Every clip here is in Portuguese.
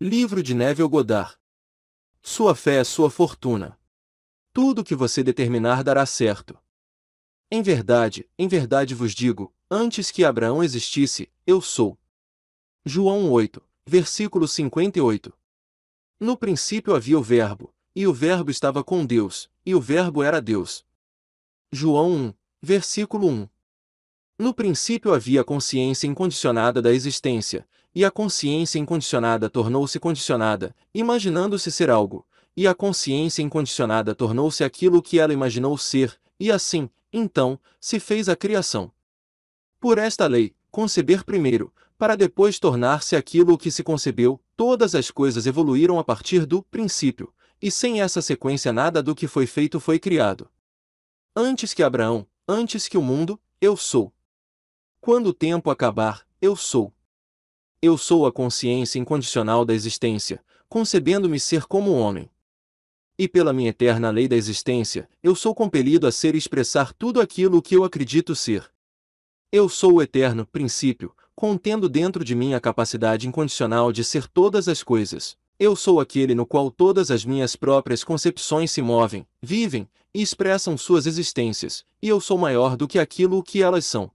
Livro de Neville Goddard. Sua fé é sua fortuna. Tudo o que você determinar dará certo. Em verdade vos digo, antes que Abraão existisse, eu sou. João 8, versículo 58. No princípio havia o Verbo, e o Verbo estava com Deus, e o Verbo era Deus. João 1, versículo 1. No princípio havia a consciência incondicionada da existência, e a consciência incondicionada tornou-se condicionada, imaginando-se ser algo, e a consciência incondicionada tornou-se aquilo que ela imaginou ser, e assim, então, se fez a criação. Por esta lei, conceber primeiro, para depois tornar-se aquilo o que se concebeu, todas as coisas evoluíram a partir do princípio, e sem essa sequência nada do que foi feito foi criado. Antes que Abraão, antes que o mundo, eu sou. Quando o tempo acabar, eu sou. Eu sou a consciência incondicional da existência, concebendo-me ser como homem. E pela minha eterna lei da existência, eu sou compelido a ser e expressar tudo aquilo que eu acredito ser. Eu sou o eterno princípio, contendo dentro de mim a capacidade incondicional de ser todas as coisas. Eu sou aquele no qual todas as minhas próprias concepções se movem, vivem e expressam suas existências, e eu sou maior do que aquilo que elas são.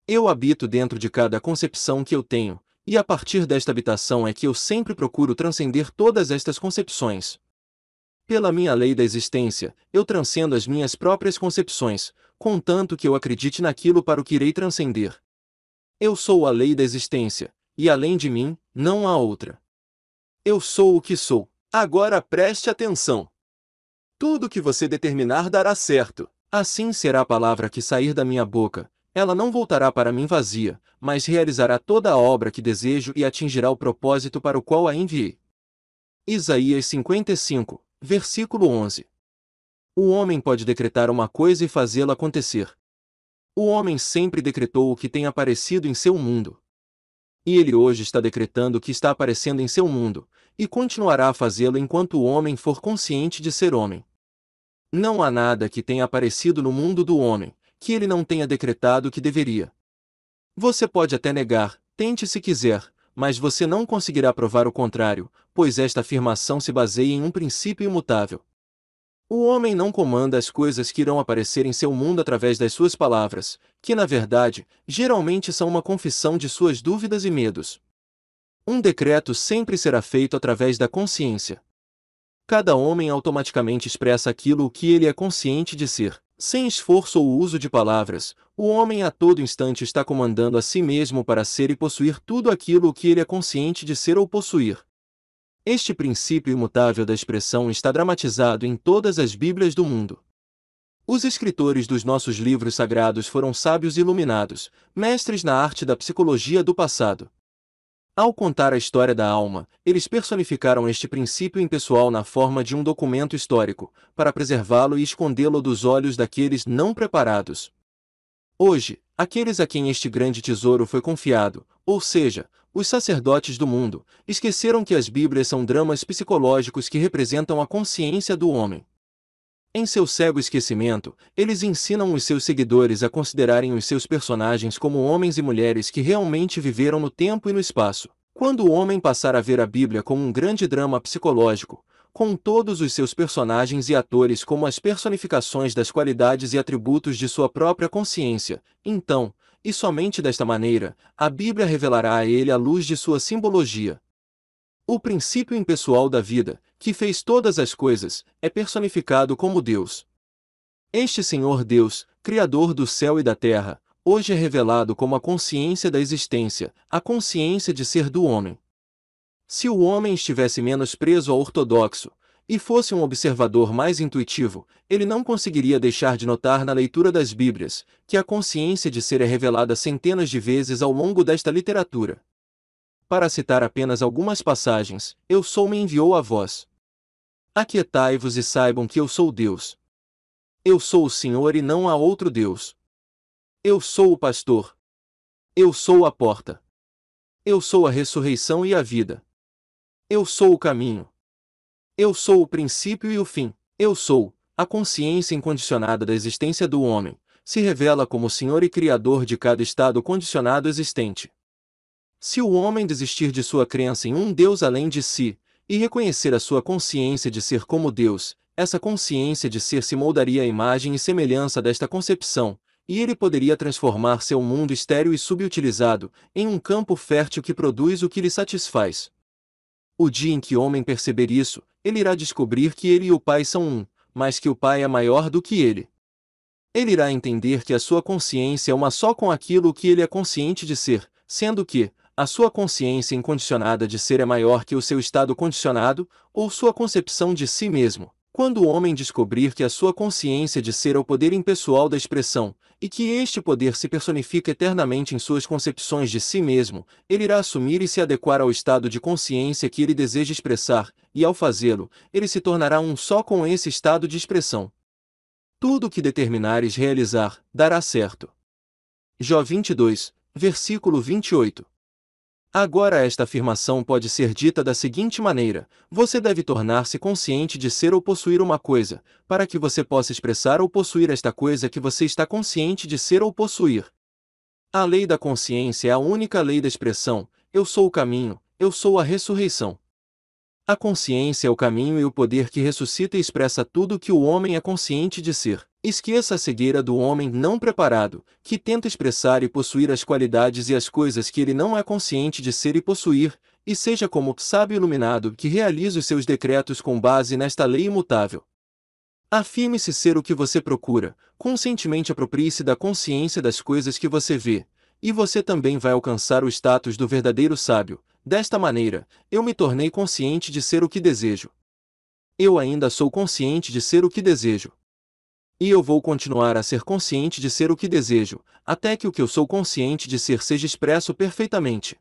Eu habito dentro de cada concepção que eu tenho, e a partir desta habitação é que eu sempre procuro transcender todas estas concepções. Pela minha lei da existência, eu transcendo as minhas próprias concepções, contanto que eu acredite naquilo para o que irei transcender. Eu sou a lei da existência, e além de mim, não há outra. Eu sou o que sou. Agora preste atenção. Tudo que você determinar dará certo. Assim será a palavra que sair da minha boca. Ela não voltará para mim vazia, mas realizará toda a obra que desejo e atingirá o propósito para o qual a enviei. Isaías 55, versículo 11. O homem pode decretar uma coisa e fazê-la acontecer. O homem sempre decretou o que tem aparecido em seu mundo. E ele hoje está decretando o que está aparecendo em seu mundo, e continuará a fazê-lo enquanto o homem for consciente de ser homem. Não há nada que tenha aparecido no mundo do homem, que ele não tenha decretado que deveria. Você pode até negar, tente se quiser, mas você não conseguirá provar o contrário, pois esta afirmação se baseia em um princípio imutável. O homem não comanda as coisas que irão aparecer em seu mundo através das suas palavras, que na verdade, geralmente são uma confissão de suas dúvidas e medos. Um decreto sempre será feito através da consciência. Cada homem automaticamente expressa aquilo o que ele é consciente de ser. Sem esforço ou uso de palavras, o homem a todo instante está comandando a si mesmo para ser e possuir tudo aquilo o que ele é consciente de ser ou possuir. Este princípio imutável da expressão está dramatizado em todas as Bíblias do mundo. Os escritores dos nossos livros sagrados foram sábios e iluminados, mestres na arte da psicologia do passado. Ao contar a história da alma, eles personificaram este princípio impessoal na forma de um documento histórico, para preservá-lo e escondê-lo dos olhos daqueles não preparados. Hoje, aqueles a quem este grande tesouro foi confiado, ou seja, os sacerdotes do mundo, esqueceram que as Bíblias são dramas psicológicos que representam a consciência do homem. Em seu cego esquecimento, eles ensinam os seus seguidores a considerarem os seus personagens como homens e mulheres que realmente viveram no tempo e no espaço. Quando o homem passar a ver a Bíblia como um grande drama psicológico, com todos os seus personagens e atores como as personificações das qualidades e atributos de sua própria consciência, então, e somente desta maneira, a Bíblia revelará a ele a luz de sua simbologia. O princípio impessoal da vida, que fez todas as coisas, é personificado como Deus. Este Senhor Deus, Criador do céu e da terra, hoje é revelado como a consciência da existência, a consciência de ser do homem. Se o homem estivesse menos preso ao ortodoxo, e fosse um observador mais intuitivo, ele não conseguiria deixar de notar na leitura das Bíblias, que a consciência de ser é revelada centenas de vezes ao longo desta literatura. Para citar apenas algumas passagens, eu sou me enviou a vós. Aquietai-vos e saibam que eu sou Deus. Eu sou o Senhor e não há outro Deus. Eu sou o pastor. Eu sou a porta. Eu sou a ressurreição e a vida. Eu sou o caminho. Eu sou o princípio e o fim. Eu sou, a consciência incondicionada da existência do homem, se revela como Senhor e Criador de cada estado condicionado existente. Se o homem desistir de sua crença em um Deus além de si, e reconhecer a sua consciência de ser como Deus, essa consciência de ser se moldaria à imagem e semelhança desta concepção, e ele poderia transformar seu mundo estéril e subutilizado em um campo fértil que produz o que lhe satisfaz. O dia em que o homem perceber isso, ele irá descobrir que ele e o Pai são um, mas que o Pai é maior do que ele. Ele irá entender que a sua consciência é uma só com aquilo que ele é consciente de ser, sendo que a sua consciência incondicionada de ser é maior que o seu estado condicionado, ou sua concepção de si mesmo. Quando o homem descobrir que a sua consciência de ser é o poder impessoal da expressão, e que este poder se personifica eternamente em suas concepções de si mesmo, ele irá assumir e se adequar ao estado de consciência que ele deseja expressar, e ao fazê-lo, ele se tornará um só com esse estado de expressão. Tudo o que determinares realizar, dará certo. Jó 22, versículo 28. Agora esta afirmação pode ser dita da seguinte maneira: você deve tornar-se consciente de ser ou possuir uma coisa, para que você possa expressar ou possuir esta coisa que você está consciente de ser ou possuir. A lei da consciência é a única lei da expressão: eu sou o caminho, eu sou a ressurreição. A consciência é o caminho e o poder que ressuscita e expressa tudo o que o homem é consciente de ser. Esqueça a cegueira do homem não preparado, que tenta expressar e possuir as qualidades e as coisas que ele não é consciente de ser e possuir, e seja como o sábio iluminado que realiza os seus decretos com base nesta lei imutável. Afirme-se ser o que você procura, conscientemente aproprie-se da consciência das coisas que você vê, e você também vai alcançar o status do verdadeiro sábio. Desta maneira, eu me tornei consciente de ser o que desejo. Eu ainda sou consciente de ser o que desejo. E eu vou continuar a ser consciente de ser o que desejo, até que o que eu sou consciente de ser seja expresso perfeitamente.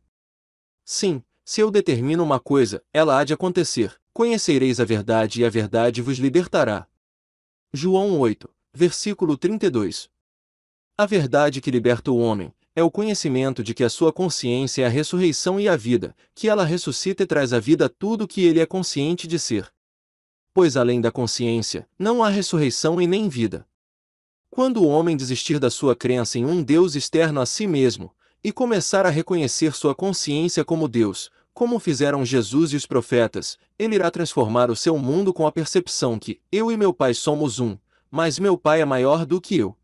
Sim, se eu determino uma coisa, ela há de acontecer. Conhecereis a verdade e a verdade vos libertará. João 8, versículo 32. A verdade que liberta o homem é o conhecimento de que a sua consciência é a ressurreição e a vida, que ela ressuscita e traz à vida tudo o que ele é consciente de ser. Pois além da consciência, não há ressurreição e nem vida. Quando o homem desistir da sua crença em um Deus externo a si mesmo, e começar a reconhecer sua consciência como Deus, como fizeram Jesus e os profetas, ele irá transformar o seu mundo com a percepção que eu e meu Pai somos um, mas meu Pai é maior do que eu.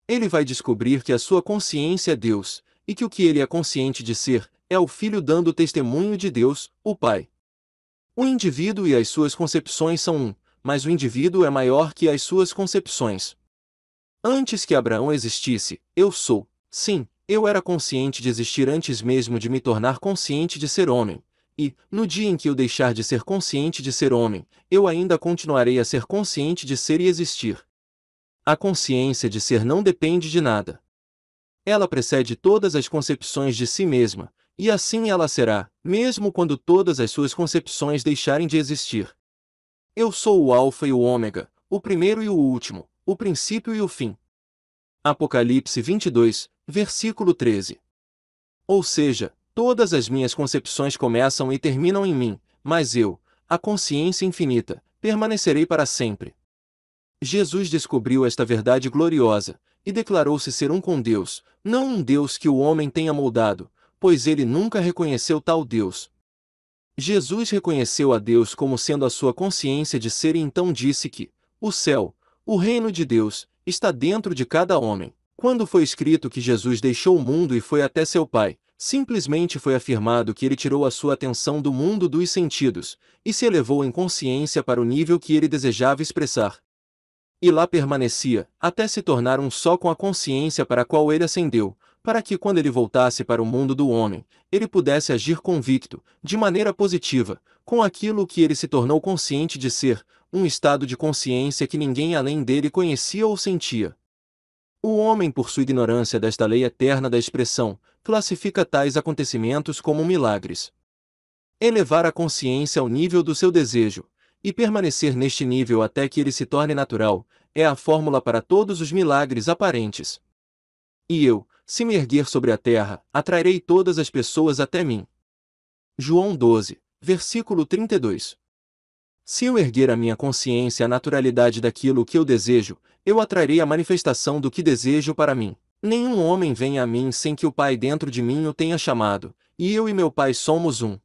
Ele vai descobrir que a sua consciência é Deus, e que o que ele é consciente de ser, é o Filho dando testemunho de Deus, o Pai. O indivíduo e as suas concepções são um, mas o indivíduo é maior que as suas concepções. Antes que Abraão existisse, eu sou. Sim, eu era consciente de existir antes mesmo de me tornar consciente de ser homem. E, no dia em que eu deixar de ser consciente de ser homem, eu ainda continuarei a ser consciente de ser e existir. A consciência de ser não depende de nada. Ela precede todas as concepções de si mesma, e assim ela será, mesmo quando todas as suas concepções deixarem de existir. Eu sou o Alfa e o Ômega, o primeiro e o último, o princípio e o fim. Apocalipse 22, versículo 13. Ou seja, todas as minhas concepções começam e terminam em mim, mas eu, a consciência infinita, permanecerei para sempre. Jesus descobriu esta verdade gloriosa, e declarou-se ser um com Deus, não um Deus que o homem tenha moldado, pois ele nunca reconheceu tal Deus. Jesus reconheceu a Deus como sendo a sua consciência de ser e então disse que o céu, o reino de Deus, está dentro de cada homem. Quando foi escrito que Jesus deixou o mundo e foi até seu Pai, simplesmente foi afirmado que ele tirou a sua atenção do mundo dos sentidos, e se elevou em consciência para o nível que ele desejava expressar. E lá permanecia, até se tornar um só com a consciência para a qual ele ascendeu, para que quando ele voltasse para o mundo do homem, ele pudesse agir convicto, de maneira positiva, com aquilo que ele se tornou consciente de ser, um estado de consciência que ninguém além dele conhecia ou sentia. O homem, por sua ignorância desta lei eterna da expressão, classifica tais acontecimentos como milagres. Elevar a consciência ao nível do seu desejo, e permanecer neste nível até que ele se torne natural, é a fórmula para todos os milagres aparentes. E eu, se me erguer sobre a terra, atrairei todas as pessoas até mim. João 12, versículo 32. Se eu erguer a minha consciência à naturalidade daquilo que eu desejo, eu atrairei a manifestação do que desejo para mim. Nenhum homem vem a mim sem que o Pai dentro de mim o tenha chamado, e eu e meu Pai somos um.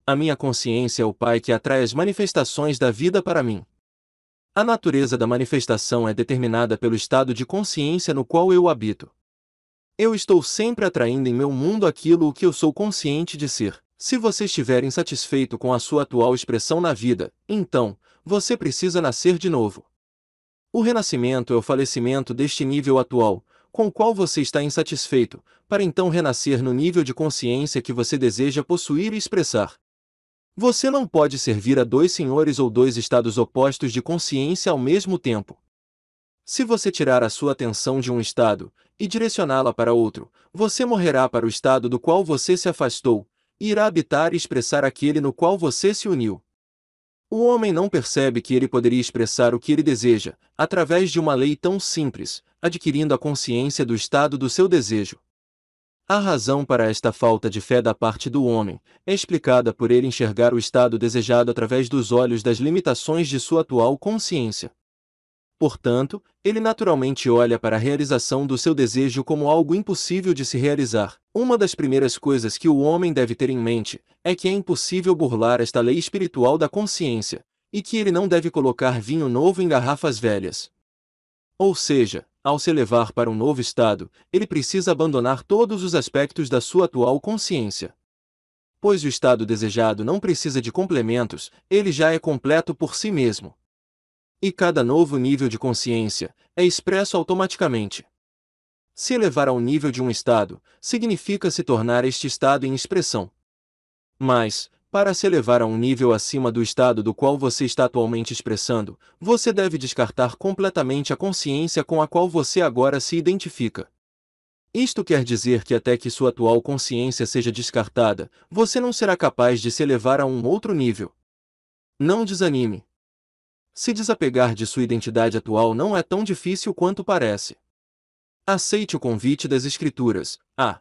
A minha consciência é o Pai que atrai as manifestações da vida para mim. A natureza da manifestação é determinada pelo estado de consciência no qual eu habito. Eu estou sempre atraindo em meu mundo aquilo o que eu sou consciente de ser. Se você estiver insatisfeito com a sua atual expressão na vida, então, você precisa nascer de novo. O renascimento é o falecimento deste nível atual, com o qual você está insatisfeito, para então renascer no nível de consciência que você deseja possuir e expressar. Você não pode servir a dois senhores ou dois estados opostos de consciência ao mesmo tempo. Se você tirar a sua atenção de um estado e direcioná-la para outro, você morrerá para o estado do qual você se afastou, e irá habitar e expressar aquele no qual você se uniu. O homem não percebe que ele poderia expressar o que ele deseja, através de uma lei tão simples, adquirindo a consciência do estado do seu desejo. A razão para esta falta de fé da parte do homem é explicada por ele enxergar o estado desejado através dos olhos das limitações de sua atual consciência. Portanto, ele naturalmente olha para a realização do seu desejo como algo impossível de se realizar. Uma das primeiras coisas que o homem deve ter em mente é que é impossível burlar esta lei espiritual da consciência, e que ele não deve colocar vinho novo em garrafas velhas. Ou seja, ao se elevar para um novo estado, ele precisa abandonar todos os aspectos da sua atual consciência. Pois o estado desejado não precisa de complementos, ele já é completo por si mesmo. E cada novo nível de consciência é expresso automaticamente. Se elevar ao nível de um estado, significa se tornar este estado em expressão. Mas, para se elevar a um nível acima do estado do qual você está atualmente expressando, você deve descartar completamente a consciência com a qual você agora se identifica. Isto quer dizer que até que sua atual consciência seja descartada, você não será capaz de se elevar a um outro nível. Não desanime. Se desapegar de sua identidade atual não é tão difícil quanto parece. Aceite o convite das Escrituras, a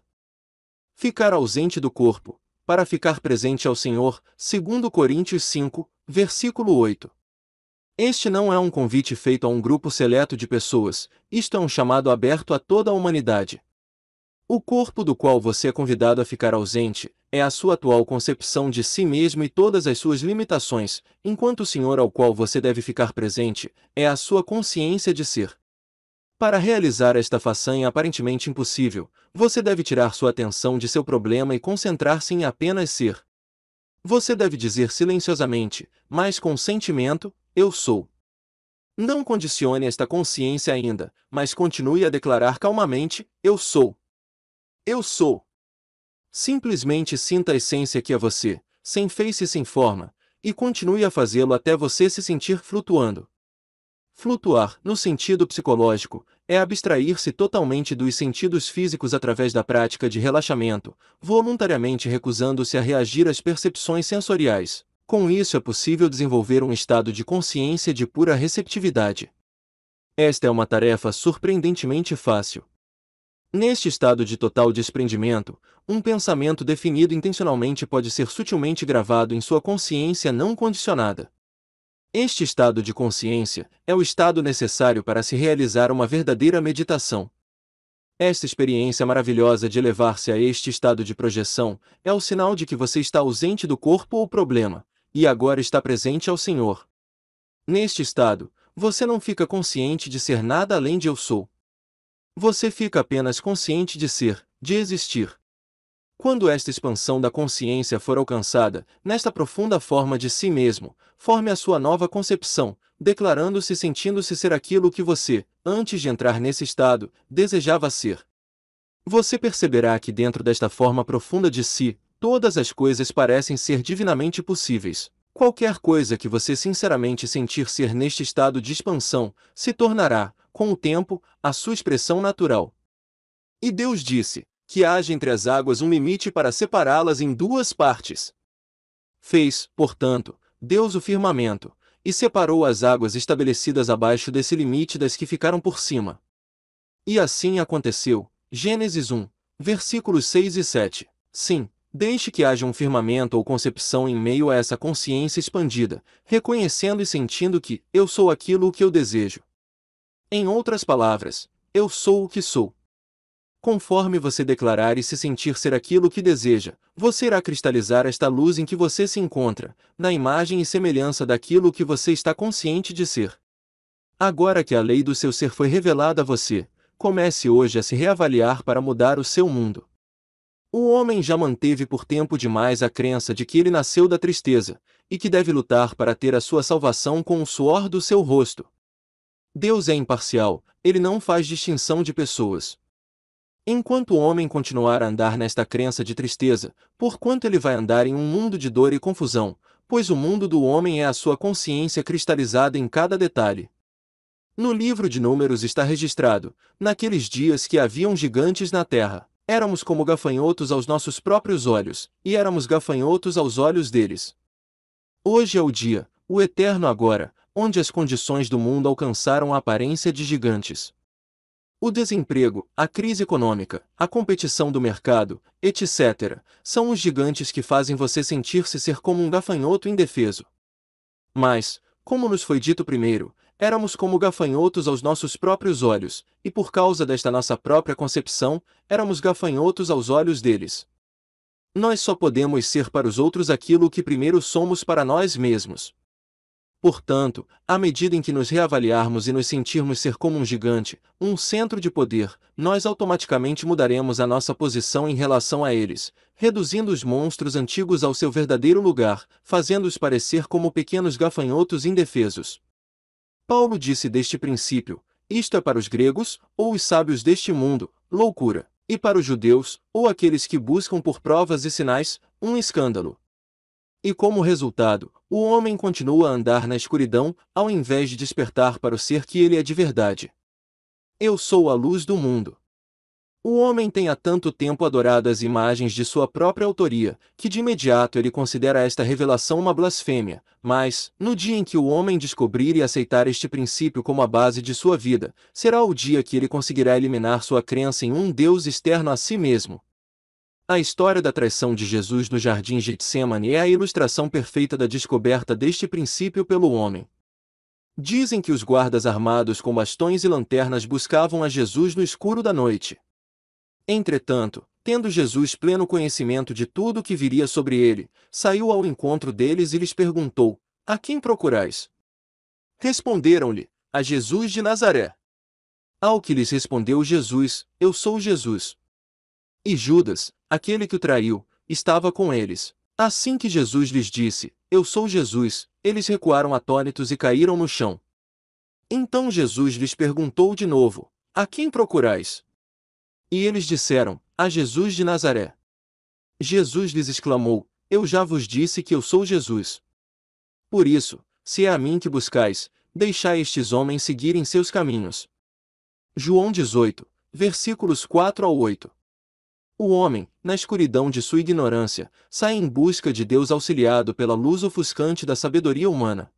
ficar ausente do corpo, para ficar presente ao Senhor, segundo Coríntios 5, versículo 8. Este não é um convite feito a um grupo seleto de pessoas, isto é um chamado aberto a toda a humanidade. O corpo do qual você é convidado a ficar ausente é a sua atual concepção de si mesmo e todas as suas limitações, enquanto o Senhor ao qual você deve ficar presente é a sua consciência de ser. Para realizar esta façanha aparentemente impossível, você deve tirar sua atenção de seu problema e concentrar-se em apenas ser. Você deve dizer silenciosamente, mas com sentimento, eu sou. Não condicione esta consciência ainda, mas continue a declarar calmamente, eu sou. Eu sou. Simplesmente sinta a essência que é você, sem face e sem forma, e continue a fazê-lo até você se sentir flutuando. Flutuar, no sentido psicológico, é abstrair-se totalmente dos sentidos físicos através da prática de relaxamento, voluntariamente recusando-se a reagir às percepções sensoriais. Com isso é possível desenvolver um estado de consciência de pura receptividade. Esta é uma tarefa surpreendentemente fácil. Neste estado de total desprendimento, um pensamento definido intencionalmente pode ser sutilmente gravado em sua consciência não condicionada. Este estado de consciência é o estado necessário para se realizar uma verdadeira meditação. Esta experiência maravilhosa de elevar-se a este estado de projeção é o sinal de que você está ausente do corpo ou problema, e agora está presente ao Senhor. Neste estado, você não fica consciente de ser nada além de eu sou. Você fica apenas consciente de ser, de existir. Quando esta expansão da consciência for alcançada, nesta profunda forma de si mesmo, forme a sua nova concepção, declarando-se e sentindo-se ser aquilo que você, antes de entrar nesse estado, desejava ser. Você perceberá que dentro desta forma profunda de si, todas as coisas parecem ser divinamente possíveis. Qualquer coisa que você sinceramente sentir ser neste estado de expansão, se tornará, com o tempo, a sua expressão natural. E Deus disse que haja entre as águas um limite para separá-las em duas partes. Fez, portanto, Deus o firmamento, e separou as águas estabelecidas abaixo desse limite das que ficaram por cima. E assim aconteceu. Gênesis 1, versículos 6 e 7. Sim, deixe que haja um firmamento ou concepção em meio a essa consciência expandida, reconhecendo e sentindo que eu sou aquilo o que eu desejo. Em outras palavras, eu sou o que sou. Conforme você declarar e se sentir ser aquilo que deseja, você irá cristalizar esta luz em que você se encontra, na imagem e semelhança daquilo que você está consciente de ser. Agora que a lei do seu ser foi revelada a você, comece hoje a se reavaliar para mudar o seu mundo. O homem já manteve por tempo demais a crença de que ele nasceu da tristeza, e que deve lutar para ter a sua salvação com o suor do seu rosto. Deus é imparcial, ele não faz distinção de pessoas. Enquanto o homem continuar a andar nesta crença de tristeza, porquanto ele vai andar em um mundo de dor e confusão, pois o mundo do homem é a sua consciência cristalizada em cada detalhe. No livro de Números está registrado: naqueles dias que haviam gigantes na terra, éramos como gafanhotos aos nossos próprios olhos, e éramos gafanhotos aos olhos deles. Hoje é o dia, o eterno agora, onde as condições do mundo alcançaram a aparência de gigantes. O desemprego, a crise econômica, a competição do mercado, etc., são os gigantes que fazem você sentir-se ser como um gafanhoto indefeso. Mas, como nos foi dito primeiro, éramos como gafanhotos aos nossos próprios olhos, e por causa desta nossa própria concepção, éramos gafanhotos aos olhos deles. Nós só podemos ser para os outros aquilo que primeiro somos para nós mesmos. Portanto, à medida em que nos reavaliarmos e nos sentirmos ser como um gigante, um centro de poder, nós automaticamente mudaremos a nossa posição em relação a eles, reduzindo os monstros antigos ao seu verdadeiro lugar, fazendo-os parecer como pequenos gafanhotos indefesos. Paulo disse deste princípio: isto é para os gregos, ou os sábios deste mundo, loucura, e para os judeus, ou aqueles que buscam por provas e sinais, um escândalo. E como resultado, o homem continua a andar na escuridão, ao invés de despertar para o ser que ele é de verdade. Eu sou a luz do mundo. O homem tem há tanto tempo adorado as imagens de sua própria autoria, que de imediato ele considera esta revelação uma blasfêmia, mas, no dia em que o homem descobrir e aceitar este princípio como a base de sua vida, será o dia que ele conseguirá eliminar sua crença em um Deus externo a si mesmo. A história da traição de Jesus no jardim Getsemane é a ilustração perfeita da descoberta deste princípio pelo homem. Dizem que os guardas armados com bastões e lanternas buscavam a Jesus no escuro da noite. Entretanto, tendo Jesus pleno conhecimento de tudo o que viria sobre ele, saiu ao encontro deles e lhes perguntou: a quem procurais? Responderam-lhe: a Jesus de Nazaré. Ao que lhes respondeu Jesus: eu sou Jesus. E Judas, aquele que o traiu, estava com eles. Assim que Jesus lhes disse: eu sou Jesus, eles recuaram atônitos e caíram no chão. Então Jesus lhes perguntou de novo: a quem procurais? E eles disseram: a Jesus de Nazaré. Jesus lhes exclamou: eu já vos disse que eu sou Jesus. Por isso, se é a mim que buscais, deixai estes homens seguirem seus caminhos. João 18, versículos 4 ao 8. O homem, na escuridão de sua ignorância, sai em busca de Deus auxiliado pela luz ofuscante da sabedoria humana.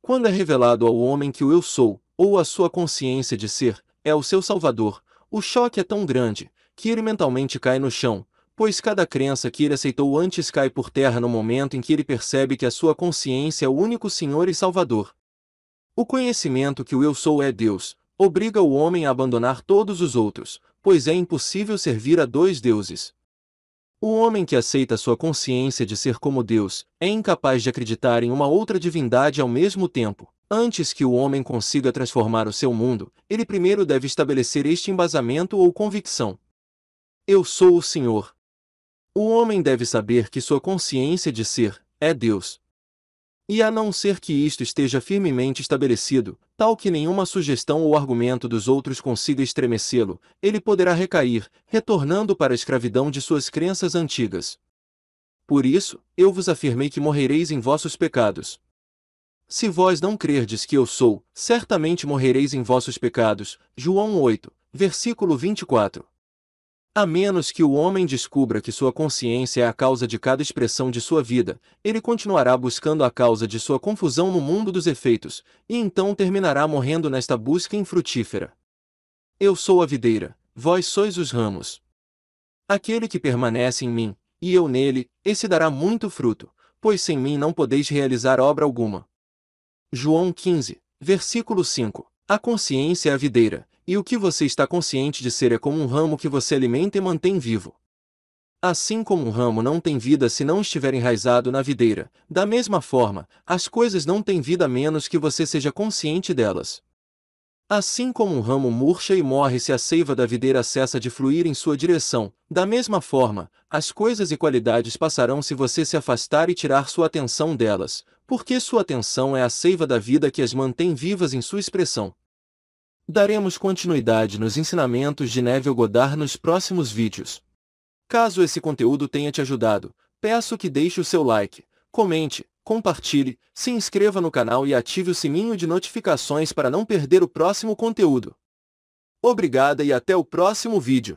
Quando é revelado ao homem que o eu sou, ou a sua consciência de ser, é o seu Salvador, o choque é tão grande, que ele mentalmente cai no chão, pois cada crença que ele aceitou antes cai por terra no momento em que ele percebe que a sua consciência é o único Senhor e Salvador. O conhecimento que o eu sou é Deus, obriga o homem a abandonar todos os outros, pois é impossível servir a dois deuses. O homem que aceita sua consciência de ser como Deus, é incapaz de acreditar em uma outra divindade ao mesmo tempo. Antes que o homem consiga transformar o seu mundo, ele primeiro deve estabelecer este embasamento ou convicção: eu sou o Senhor. O homem deve saber que sua consciência de ser é Deus. E a não ser que isto esteja firmemente estabelecido, tal que nenhuma sugestão ou argumento dos outros consiga estremecê-lo, ele poderá recair, retornando para a escravidão de suas crenças antigas. Por isso, eu vos afirmei que morrereis em vossos pecados. Se vós não crerdes que eu sou, certamente morrereis em vossos pecados. João 8, versículo 24. A menos que o homem descubra que sua consciência é a causa de cada expressão de sua vida, ele continuará buscando a causa de sua confusão no mundo dos efeitos, e então terminará morrendo nesta busca infrutífera. Eu sou a videira, vós sois os ramos. Aquele que permanece em mim, e eu nele, esse dará muito fruto, pois sem mim não podeis realizar obra alguma. João 15, versículo 5. A consciência é a videira, E o que você está consciente de ser é como um ramo que você alimenta e mantém vivo. Assim como um ramo não tem vida se não estiver enraizado na videira, da mesma forma, as coisas não têm vida a menos que você seja consciente delas. Assim como um ramo murcha e morre se a seiva da videira cessa de fluir em sua direção, da mesma forma, as coisas e qualidades passarão se você se afastar e tirar sua atenção delas, porque sua atenção é a seiva da vida que as mantém vivas em sua expressão. Daremos continuidade nos ensinamentos de Neville Goddard nos próximos vídeos. Caso esse conteúdo tenha te ajudado, peço que deixe o seu like, comente, compartilhe, se inscreva no canal e ative o sininho de notificações para não perder o próximo conteúdo. Obrigada e até o próximo vídeo.